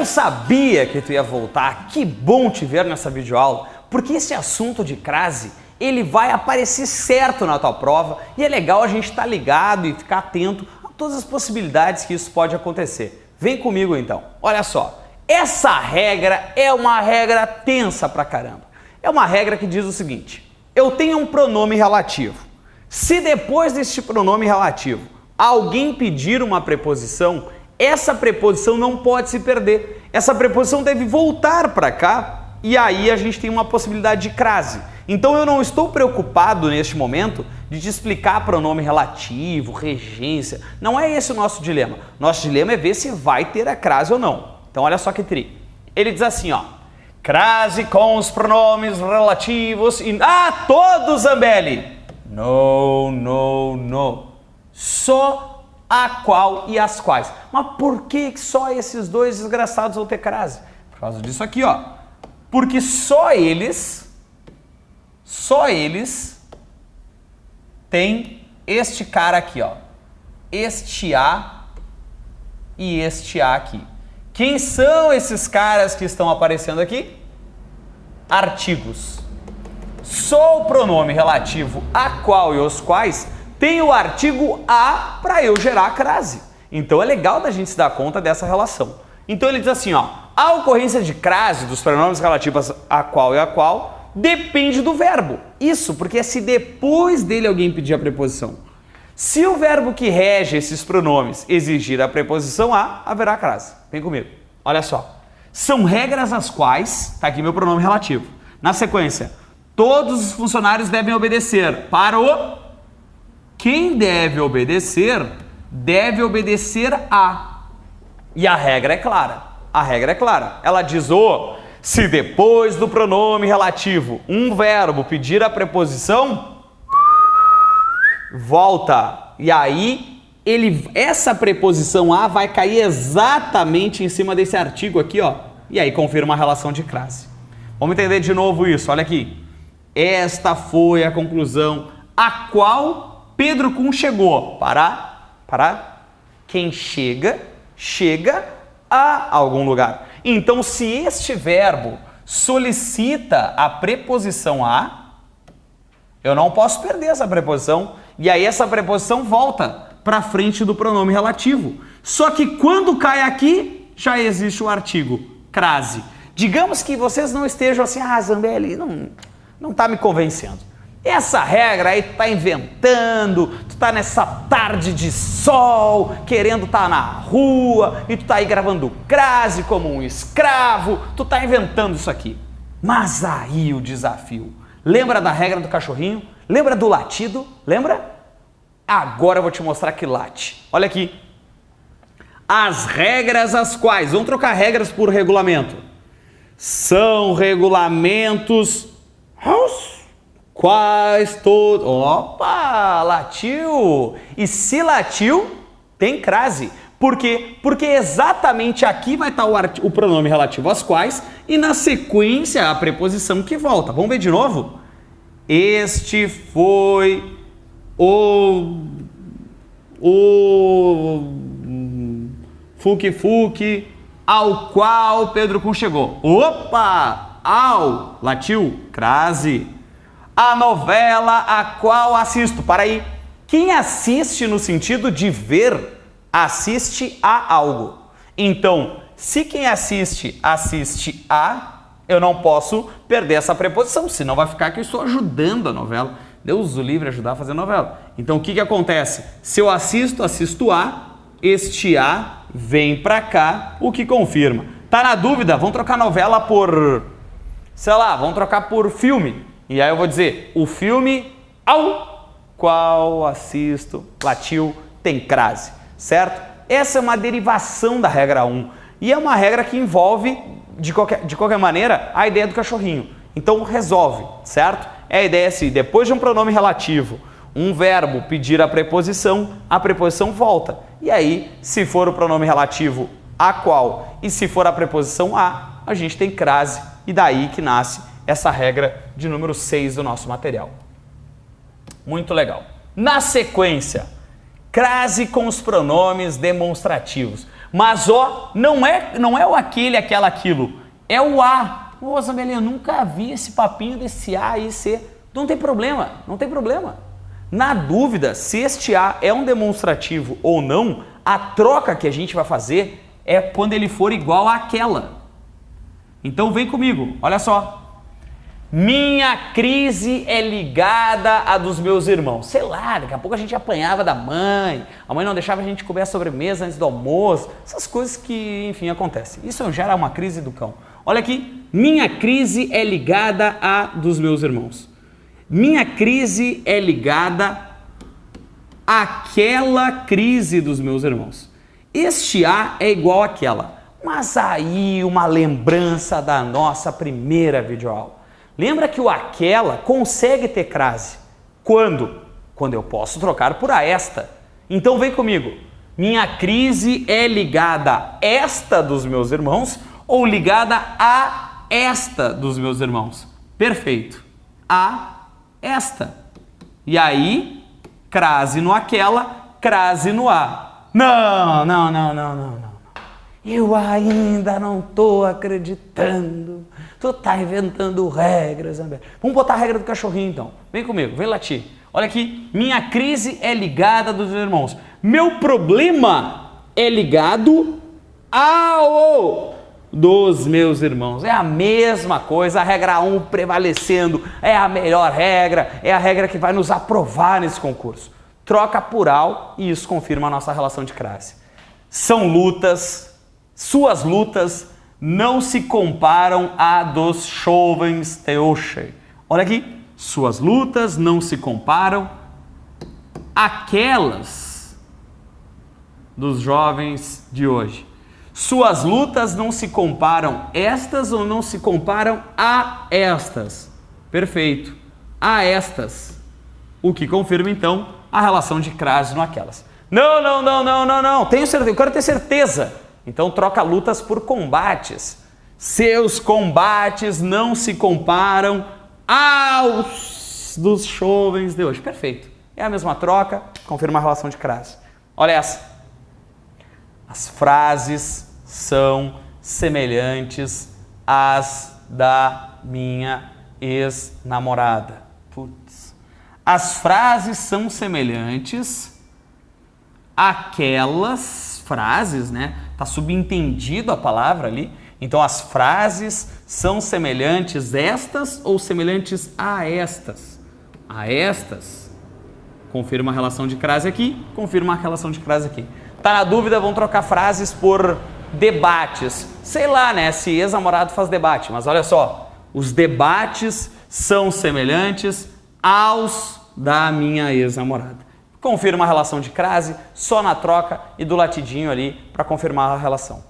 Eu sabia que tu ia voltar, que bom te ver nessa videoaula, porque esse assunto de crase, ele vai aparecer certo na tua prova e é legal a gente estar ligado e ficar atento a todas as possibilidades que isso pode acontecer. Vem comigo então, olha só, essa regra é uma regra tensa pra caramba. É uma regra que diz o seguinte, eu tenho um pronome relativo, se depois deste pronome relativo alguém pedir uma preposição, essa preposição não pode se perder. Essa preposição deve voltar para cá e aí a gente tem uma possibilidade de crase. Então eu não estou preocupado neste momento de te explicar pronome relativo, regência. Não é esse o nosso dilema. Nosso dilema é ver se vai ter a crase ou não. Então olha só que tri. Ele diz assim, ó. Crase com os pronomes relativos e... Ah, todos, Zambelli! No, no, no. Só a qual e as quais. Mas por que só esses dois desgraçados vão ter crase? Por causa disso aqui, ó. Porque só eles têm este cara aqui, ó. Este A e este A aqui. Quem são esses caras que estão aparecendo aqui? Artigos. Só o pronome relativo a qual e os quais tem o artigo a para eu gerar a crase. Então é legal da gente se dar conta dessa relação. Então ele diz assim, ó, a ocorrência de crase dos pronomes relativos a qual e a qual depende do verbo. Isso porque é se depois dele alguém pedir a preposição. Se o verbo que rege esses pronomes exigir a preposição a, haverá crase. Vem comigo. Olha só. São regras as quais, tá aqui meu pronome relativo. Na sequência, todos os funcionários devem obedecer para o... Quem deve obedecer a. E a regra é clara. A regra é clara. Ela diz se depois do pronome relativo um verbo pedir a preposição, volta. E aí, essa preposição a vai cair exatamente em cima desse artigo aqui, ó. E aí confirma a relação de crase. Vamos entender de novo isso. Olha aqui. Esta foi a conclusão a qual Pedro Kuhn chegou. Quem chega a algum lugar. Então, se este verbo solicita a preposição a, eu não posso perder essa preposição. E aí essa preposição volta para frente do pronome relativo. Só que quando cai aqui, já existe o artigo crase. Digamos que vocês não estejam assim, Zambelli, não tá me convencendo. Essa regra aí tu tá inventando, tu tá nessa tarde de sol, querendo tá na rua, e tu tá aí gravando crase como um escravo, tu tá inventando isso aqui. Mas aí o desafio, lembra da regra do cachorrinho? Lembra do latido? Lembra? Agora eu vou te mostrar que late. Olha aqui. As regras as quais, vamos trocar regras por regulamento. São regulamentos... Quais todos... Opa! Latiu! E se latiu, tem crase. Por quê? Porque exatamente aqui vai estar o pronome relativo às quais e na sequência a preposição que volta. Vamos ver de novo? Este foi o Fuque ao qual Pedro Kuhn chegou. Opa! Ao, latiu, crase. A novela a qual assisto. Para aí. Quem assiste no sentido de ver, assiste a algo. Então, se quem assiste, assiste a, eu não posso perder essa preposição, senão vai ficar que eu estou ajudando a novela. Deus o livre ajudar a fazer novela. Então, o que acontece? Se eu assisto, assisto a, este a vem para cá, o que confirma. Tá na dúvida? Vamos trocar novela por, sei lá, vamos trocar por filme. E aí eu vou dizer, o filme ao qual assisto, latiu, tem crase, certo? Essa é uma derivação da regra 1 e é uma regra que envolve, de qualquer maneira, a ideia do cachorrinho. Então resolve, certo? É a ideia assim, depois de um pronome relativo, um verbo pedir a preposição volta. E aí, se for o pronome relativo a qual e se for a preposição a gente tem crase e daí que nasce essa regra de número 6 do nosso material. Muito legal. Na sequência, crase com os pronomes demonstrativos. Mas ó, não é o aquele, aquela, aquilo. É o a. Ô, Zambelli, eu nunca vi esse papinho desse a e c. Não tem problema, não tem problema. Na dúvida, se este a é um demonstrativo ou não, a troca que a gente vai fazer é quando ele for igual àquela. Então vem comigo, olha só. Minha crise é ligada à dos meus irmãos. Sei lá, daqui a pouco a gente apanhava da mãe, a mãe não deixava a gente comer a sobremesa antes do almoço, essas coisas que, enfim, acontecem. Isso gera uma crise do cão. Olha aqui, minha crise é ligada à dos meus irmãos. Minha crise é ligada àquela crise dos meus irmãos. Este a é igual àquela. Mas aí uma lembrança da nossa primeira videoaula. Lembra que o aquela consegue ter crase. Quando? Quando eu posso trocar por a esta. Então vem comigo. Minha crise é ligada a esta dos meus irmãos ou ligada a esta dos meus irmãos? Perfeito. A esta. E aí, crase no aquela, crase no a. Não. Eu ainda não tô acreditando. Tu tá inventando regras, Zambelli. Vamos botar a regra do cachorrinho então. Vem comigo, vem latir. Olha aqui, minha crise é ligada dos meus irmãos. Meu problema é ligado ao dos meus irmãos. É a mesma coisa, a regra 1 prevalecendo. É a melhor regra, é a regra que vai nos aprovar nesse concurso. Troca por ao e isso confirma a nossa relação de crase. São lutas. Suas lutas não se comparam à dos jovens de hoje. Olha aqui, suas lutas não se comparam àquelas dos jovens de hoje. Suas lutas não se comparam estas ou não se comparam a estas. Perfeito. A estas. O que confirma então a relação de crase no aquelas. Não. Tenho certeza, eu quero ter certeza. Então troca lutas por combates. Seus combates não se comparam aos dos jovens de hoje. Perfeito. É a mesma troca, confirma a relação de crase. Olha essa. As frases são semelhantes às da minha ex-namorada. Putz. As frases são semelhantes àquelas frases, né? Tá subentendido a palavra ali. Então as frases são semelhantes estas ou semelhantes a estas? A estas. Confirma a relação de crase aqui, confirma a relação de crase aqui. Tá na dúvida, vão trocar frases por debates. Sei lá, né? Se ex-namorado faz debate, mas olha só. Os debates são semelhantes aos da minha ex-namorada. Confirma a relação de crase, só na troca e do latidinho ali para confirmar a relação.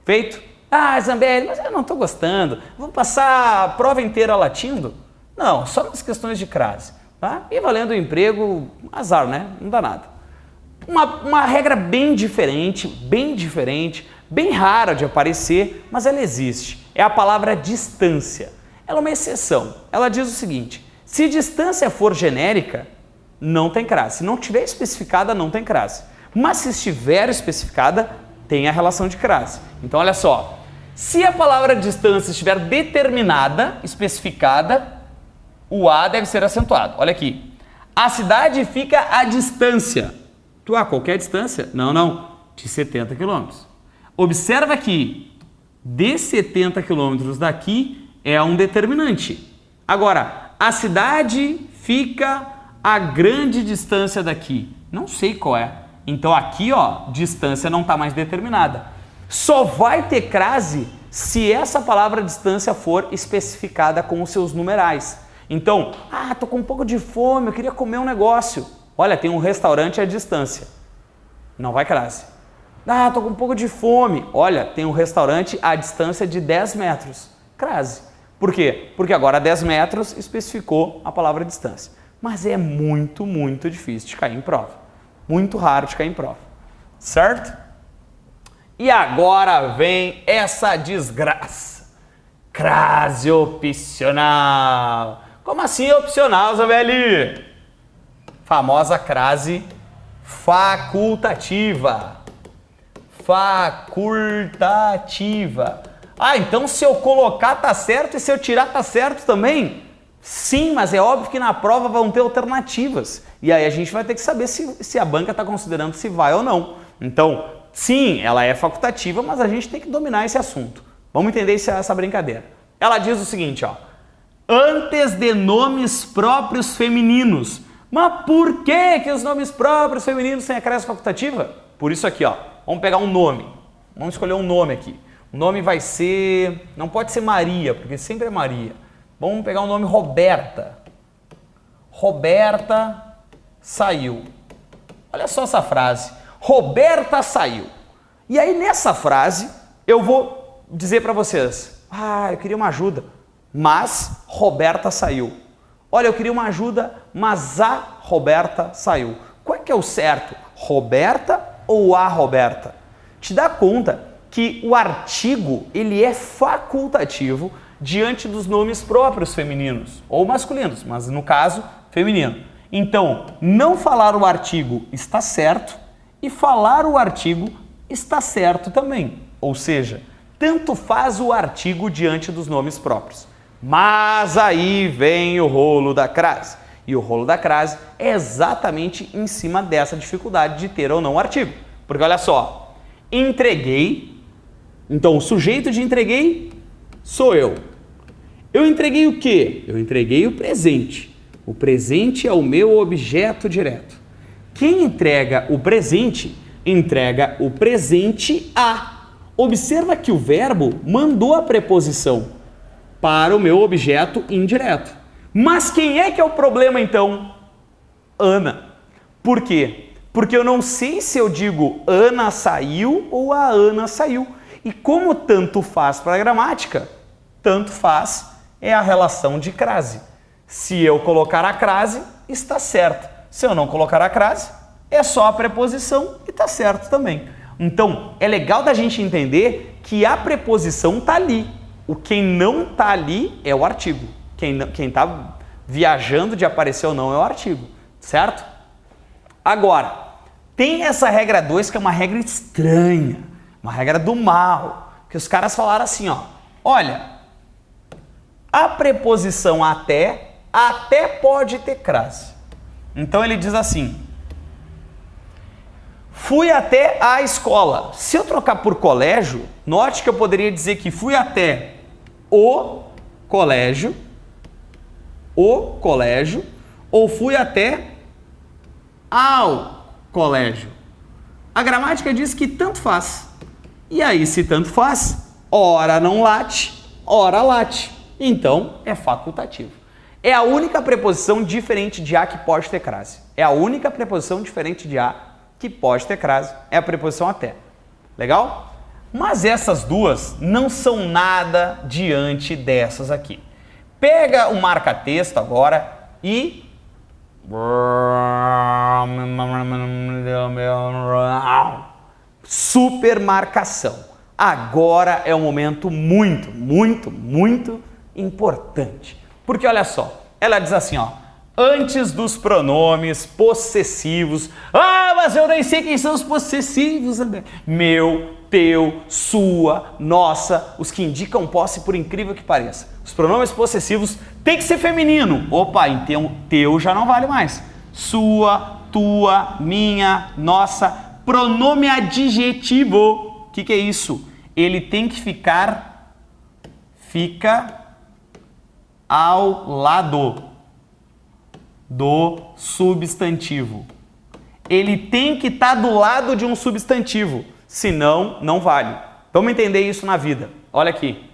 Feito? Ah, Zambelli, mas eu não estou gostando. Vou passar a prova inteira latindo? Não, só nas questões de crase. Tá? E valendo o emprego, azar, né? Não dá nada. Uma regra bem diferente, bem rara de aparecer, mas ela existe. É a palavra distância. Ela é uma exceção. Ela diz o seguinte, se distância for genérica, não tem crase. Se não tiver especificada, não tem crase. Mas se estiver especificada, tem a relação de crase. Então, olha só. Se a palavra distância estiver determinada, especificada, o A deve ser acentuado. Olha aqui. A cidade fica à distância. Qualquer distância? Não. De 70 quilômetros. Observa que de 70 quilômetros daqui é um determinante. Agora, a cidade fica a grande distância daqui. Não sei qual é. Então aqui, ó, distância não está mais determinada. Só vai ter crase se essa palavra distância for especificada com os seus numerais. Então, tô com um pouco de fome, eu queria comer um negócio. Olha, tem um restaurante à distância. Não vai crase. Tô com um pouco de fome. Olha, tem um restaurante à distância de 10 metros. Crase. Por quê? Porque agora 10 metros especificou a palavra distância. Mas é muito difícil de cair em prova. Muito raro de cair em prova. Certo? E agora vem essa desgraça. Crase opcional. Como assim opcional, Zambelli? Famosa crase facultativa. Facultativa. Ah, então se eu colocar tá certo e se eu tirar tá certo também? Sim, mas é óbvio que na prova vão ter alternativas. E aí a gente vai ter que saber se a banca está considerando se vai ou não. Então, sim, ela é facultativa, mas a gente tem que dominar esse assunto. Vamos entender essa brincadeira. Ela diz o seguinte, ó. Antes de nomes próprios femininos. Mas por que os nomes próprios femininos têm a crase facultativa? Por isso aqui, ó. Vamos pegar um nome. Vamos escolher um nome aqui. O nome vai ser... Não pode ser Maria, porque sempre é Maria. Vamos pegar o nome Roberta. Roberta saiu. Olha só essa frase. Roberta saiu. E aí nessa frase eu vou dizer para vocês. Ah, eu queria uma ajuda. Mas Roberta saiu. Olha, eu queria uma ajuda, mas a Roberta saiu. Qual é que é o certo? Roberta ou a Roberta? Te dá conta que o artigo ele é facultativo diante dos nomes próprios femininos ou masculinos, mas no caso feminino. Então, não falar o artigo está certo e falar o artigo está certo também. Ou seja, tanto faz o artigo diante dos nomes próprios. Mas aí vem o rolo da crase. E o rolo da crase é exatamente em cima dessa dificuldade de ter ou não o artigo. Porque olha só, entreguei, então o sujeito de entreguei sou eu. Eu entreguei o quê? Eu entreguei o presente. O presente é o meu objeto direto. Quem entrega o presente a. Observa que o verbo mandou a preposição para o meu objeto indireto. Mas quem é que é o problema então? Ana. Por quê? Porque eu não sei se eu digo Ana saiu ou a Ana saiu. E como tanto faz para a gramática, tanto faz é a relação de crase. Se eu colocar a crase, está certo. Se eu não colocar a crase, é só a preposição e está certo também. Então, é legal da gente entender que a preposição está ali. O quem não está ali é o artigo. Quem está viajando de aparecer ou não é o artigo, certo? Agora, tem essa regra 2 que é uma regra estranha, uma regra do mal, que os caras falaram assim, ó, olha, a preposição até pode ter crase. Então ele diz assim, fui até a escola. Se eu trocar por colégio, note que eu poderia dizer que fui até o colégio, ou fui até ao colégio. A gramática diz que tanto faz. E aí, se tanto faz, ora não late, ora late. Então, é facultativo. É a única preposição diferente de a que pode ter crase. É a única preposição diferente de a que pode ter crase. É a preposição até. Legal? Mas essas duas não são nada diante dessas aqui. Pega o marca-texto agora e... Supermarcação. Agora é um momento muito, muito, muito importante. Porque olha só, ela diz assim, ó, antes dos pronomes possessivos. Ah, mas eu nem sei quem são os possessivos, André. Meu, teu, sua, nossa, os que indicam posse por incrível que pareça. Os pronomes possessivos tem que ser feminino. Opa, então teu já não vale mais. Sua, tua, minha, nossa. Pronome adjetivo. O que é isso? Ele tem que fica ao lado do substantivo. Ele tem que estar do lado de um substantivo, senão não vale. Vamos entender isso na vida. Olha aqui.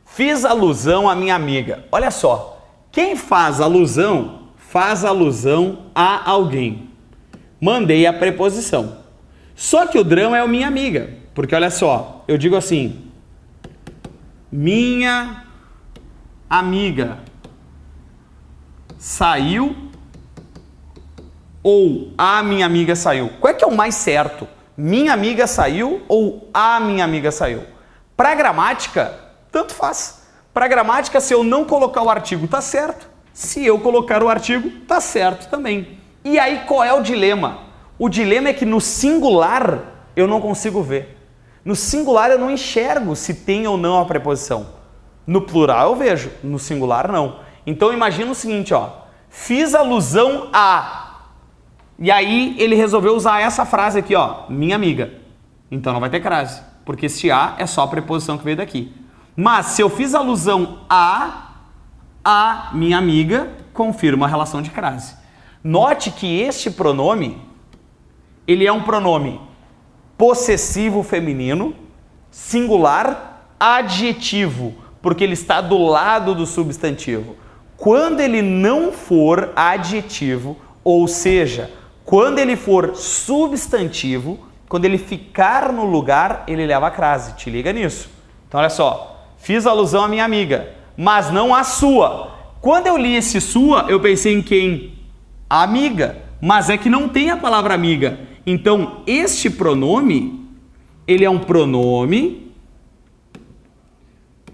Fiz alusão à minha amiga. Olha só, quem faz alusão a alguém. Mandei a preposição. Só que o drama é o minha amiga, porque olha só, eu digo assim, minha amiga saiu ou a minha amiga saiu? Qual é que é o mais certo? Minha amiga saiu ou a minha amiga saiu? Para gramática, tanto faz. Para gramática, se eu não colocar o artigo, tá certo. Se eu colocar o artigo, tá certo também. E aí qual é o dilema? O dilema é que no singular eu não consigo ver. No singular eu não enxergo se tem ou não a preposição. No plural eu vejo, no singular não. Então imagina o seguinte, ó. Fiz alusão a... E aí ele resolveu usar essa frase aqui, ó. Minha amiga. Então não vai ter crase. Porque esse a é só a preposição que veio daqui. Mas se eu fiz alusão a minha amiga, confirma a relação de crase. Note que este pronome, ele é um pronome possessivo feminino, singular, adjetivo, porque ele está do lado do substantivo. Quando ele não for adjetivo, ou seja, quando ele for substantivo, quando ele ficar no lugar, ele leva a crase. Te liga nisso. Então olha só, fiz alusão à minha amiga, mas não à sua. Quando eu li esse sua, eu pensei em quem? A amiga. Mas é que não tem a palavra amiga. Então, este pronome, ele é um pronome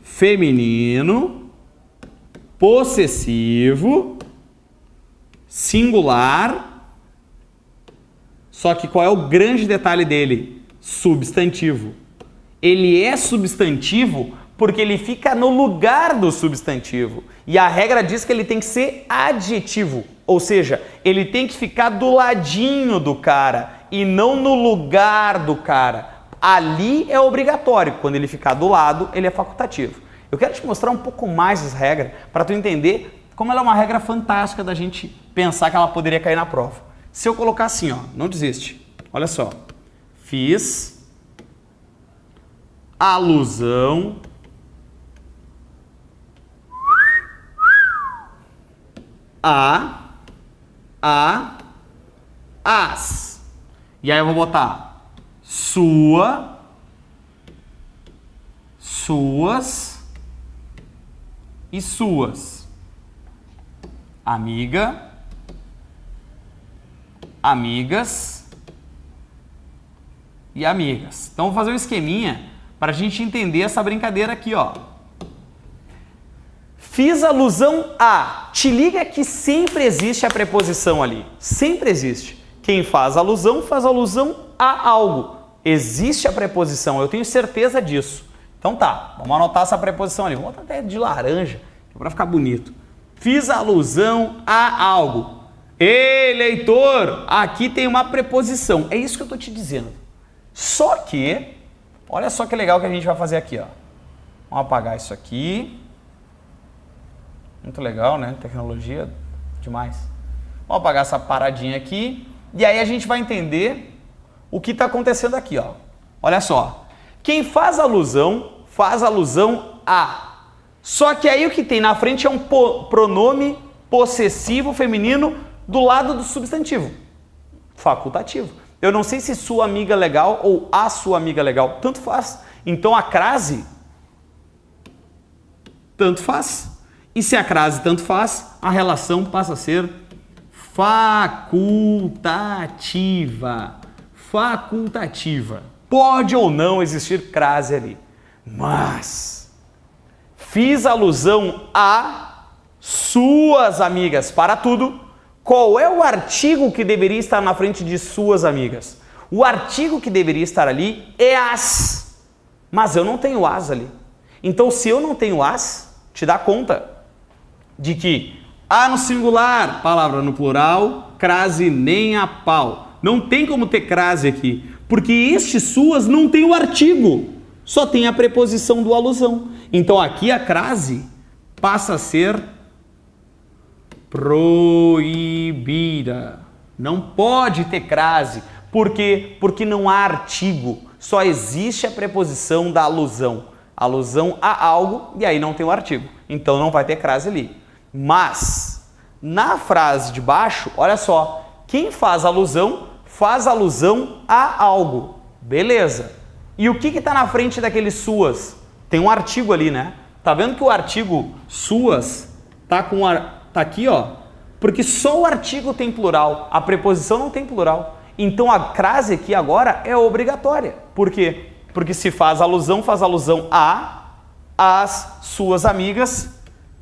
feminino, possessivo, singular. Só que qual é o grande detalhe dele? Substantivo. Ele é substantivo porque ele fica no lugar do substantivo. E a regra diz que ele tem que ser adjetivo. Ou seja, ele tem que ficar do ladinho do cara e não no lugar do cara. Ali é obrigatório. Quando ele ficar do lado, ele é facultativo. Eu quero te mostrar um pouco mais essa regra para tu entender como ela é uma regra fantástica da gente pensar que ela poderia cair na prova. Se eu colocar assim, ó, não desiste. Olha só. Fiz alusão as. E aí eu vou botar sua, suas e suas. Amiga, amigas e amigas. Então vou fazer um esqueminha para a gente entender essa brincadeira aqui, ó. Fiz alusão a. Te liga que sempre existe a preposição ali. Sempre existe. Quem faz alusão a algo. Existe a preposição, eu tenho certeza disso. Então tá, vamos anotar essa preposição ali. Vamos botar até de laranja, para ficar bonito. Fiz alusão a algo. Ei, leitor, aqui tem uma preposição. É isso que eu estou te dizendo. Só que, olha só que legal que a gente vai fazer aqui, ó. Vamos apagar isso aqui. Muito legal, né? Tecnologia, demais. Vamos apagar essa paradinha aqui. E aí a gente vai entender o que está acontecendo aqui, ó. Olha só. Quem faz alusão a. Só que aí o que tem na frente é um pronome possessivo feminino do lado do substantivo. Facultativo. Eu não sei se sua amiga legal ou a sua amiga legal. Tanto faz. Então a crase, tanto faz. E se a crase tanto faz, a relação passa a ser facultativa. Facultativa. Pode ou não existir crase ali. Mas fiz alusão a suas amigas. Para tudo. Qual é o artigo que deveria estar na frente de suas amigas? O artigo que deveria estar ali é as. Mas eu não tenho as ali. Então, se eu não tenho as, te dá conta de que a no singular, palavra no plural, crase nem a pau. Não tem como ter crase aqui, porque este suas não tem o artigo, só tem a preposição do alusão. Então aqui a crase passa a ser proibida. Não pode ter crase. Por quê? Porque não há artigo, só existe a preposição da alusão. Alusão a algo e aí não tem o artigo. Então não vai ter crase ali. Mas, na frase de baixo, olha só, quem faz alusão a algo. Beleza. E o que está na frente daqueles suas? Tem um artigo ali, né? Tá vendo que o artigo suas tá aqui, ó? Porque só o artigo tem plural, a preposição não tem plural. Então a crase aqui agora é obrigatória. Por quê? Porque se faz alusão a as suas amigas.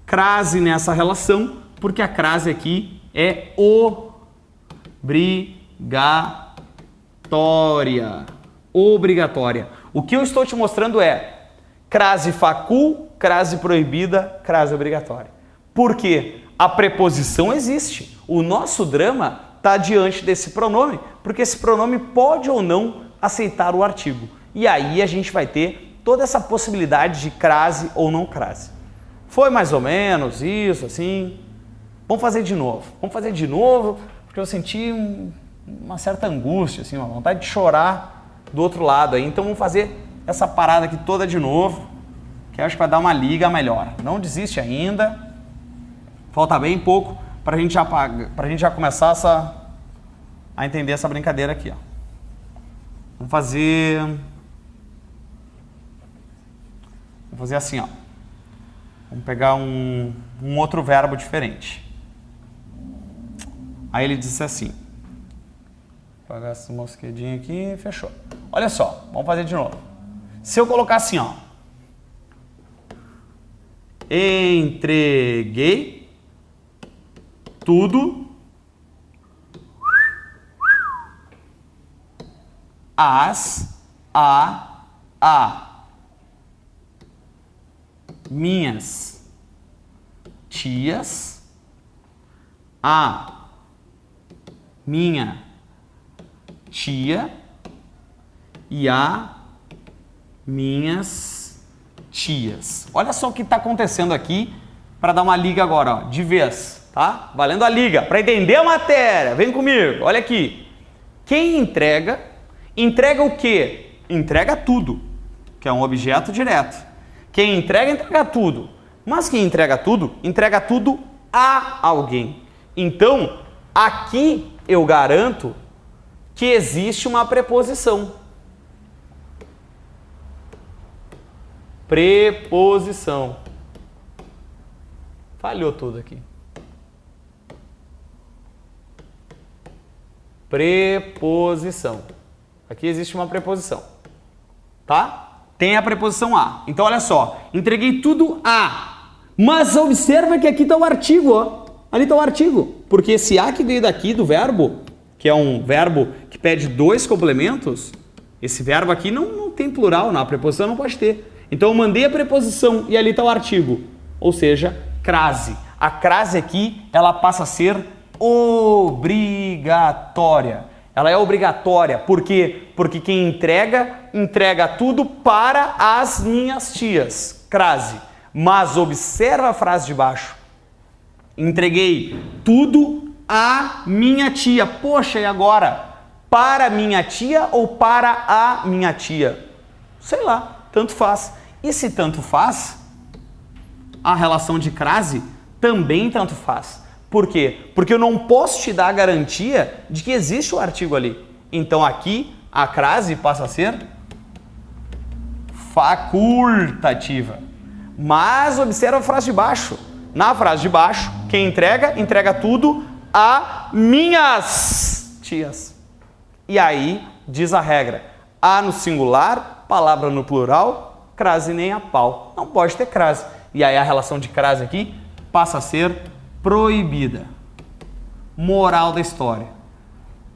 Crase nessa relação, Porque a crase aqui é obrigatória. Obrigatória. O que eu estou te mostrando é crase facul, crase proibida, crase obrigatória. Por quê? A preposição existe. O nosso drama está diante desse pronome, porque esse pronome pode ou não aceitar o artigo. E aí a gente vai ter toda essa possibilidade de crase ou não crase. Foi mais ou menos isso, assim. Vamos fazer de novo. Vamos fazer de novo, porque eu senti uma certa angústia, assim, uma vontade de chorar do outro lado aí. Então vamos fazer essa parada aqui toda de novo, que eu acho que vai dar uma liga melhor. Não desiste ainda. Falta bem pouco para a gente já começar a entender essa brincadeira aqui, ó. Vamos fazer assim, ó. Vamos pegar um outro verbo diferente. Aí ele disse assim. Vou apagar esse mosquedinho aqui e fechou. Olha só, vamos fazer de novo. Se eu colocar assim, ó. Entreguei tudo a minhas tias, a minha tia e a minhas tias. Olha só o que está acontecendo aqui para dar uma liga agora, ó, de vez, tá? Valendo a liga, para entender a matéria. Vem comigo, olha aqui. Quem entrega o quê? Entrega tudo, que é um objeto direto. Quem entrega, entrega tudo. Mas quem entrega tudo a alguém. Então, aqui eu garanto que existe uma preposição. Preposição. Falhou tudo aqui. Preposição. Aqui existe uma preposição. Tá? Tem a preposição a. Então, olha só. Entreguei tudo a. Mas observa que aqui está o artigo, ó. Ali está o artigo. Porque esse a que veio daqui do verbo, que é um verbo que pede dois complementos, esse verbo aqui não tem plural, não. A preposição não pode ter. Então, eu mandei a preposição e ali está o artigo. Ou seja, crase. A crase aqui, ela passa a ser obrigatória. Ela é obrigatória. Por quê? Porque quem entrega tudo para as minhas tias. Crase. Mas observa a frase de baixo. Entreguei tudo à minha tia. Poxa, e agora? Para minha tia ou para a minha tia? Sei lá, tanto faz. E se tanto faz, a relação de crase também tanto faz. Por quê? Porque eu não posso te dar a garantia de que existe o artigo ali. Então aqui a crase passa a ser facultativa. Mas observa a frase de baixo. Na frase de baixo, quem entrega tudo a minhas tias. E aí diz a regra: a no singular, palavra no plural, crase nem a pau. Não pode ter crase. E aí a relação de crase aqui passa a ser proibida. Moral da história.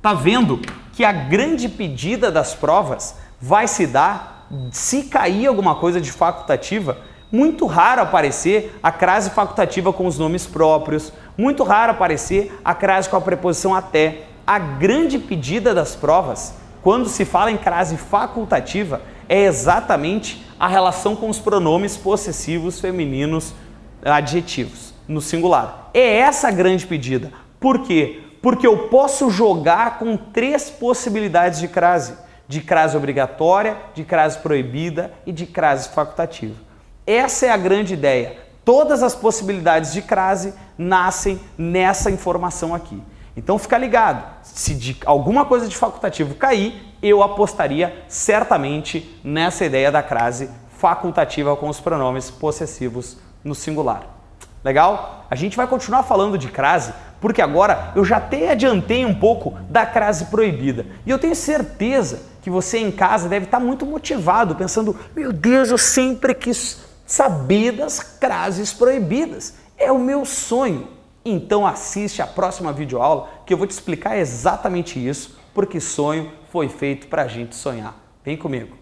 Tá vendo que a grande pedida das provas vai se dar se cair alguma coisa de facultativa? Muito raro aparecer a crase facultativa com os nomes próprios, muito raro aparecer a crase com a preposição até. A grande pedida das provas, quando se fala em crase facultativa, é exatamente a relação com os pronomes possessivos femininos adjetivos, no singular. É essa a grande pedida. Por quê? Porque eu posso jogar com três possibilidades de crase obrigatória, de crase proibida e de crase facultativa. Essa é a grande ideia. Todas as possibilidades de crase nascem nessa informação aqui. Então fica ligado, se de alguma coisa de facultativo cair, eu apostaria certamente nessa ideia da crase facultativa com os pronomes possessivos no singular. Legal? A gente vai continuar falando de crase, porque agora eu já até adiantei um pouco da crase proibida. E eu tenho certeza que você em casa deve estar muito motivado, pensando: meu Deus, eu sempre quis saber das crases proibidas. É o meu sonho. Então assiste a próxima videoaula que eu vou te explicar exatamente isso, porque sonho foi feito para a gente sonhar. Vem comigo!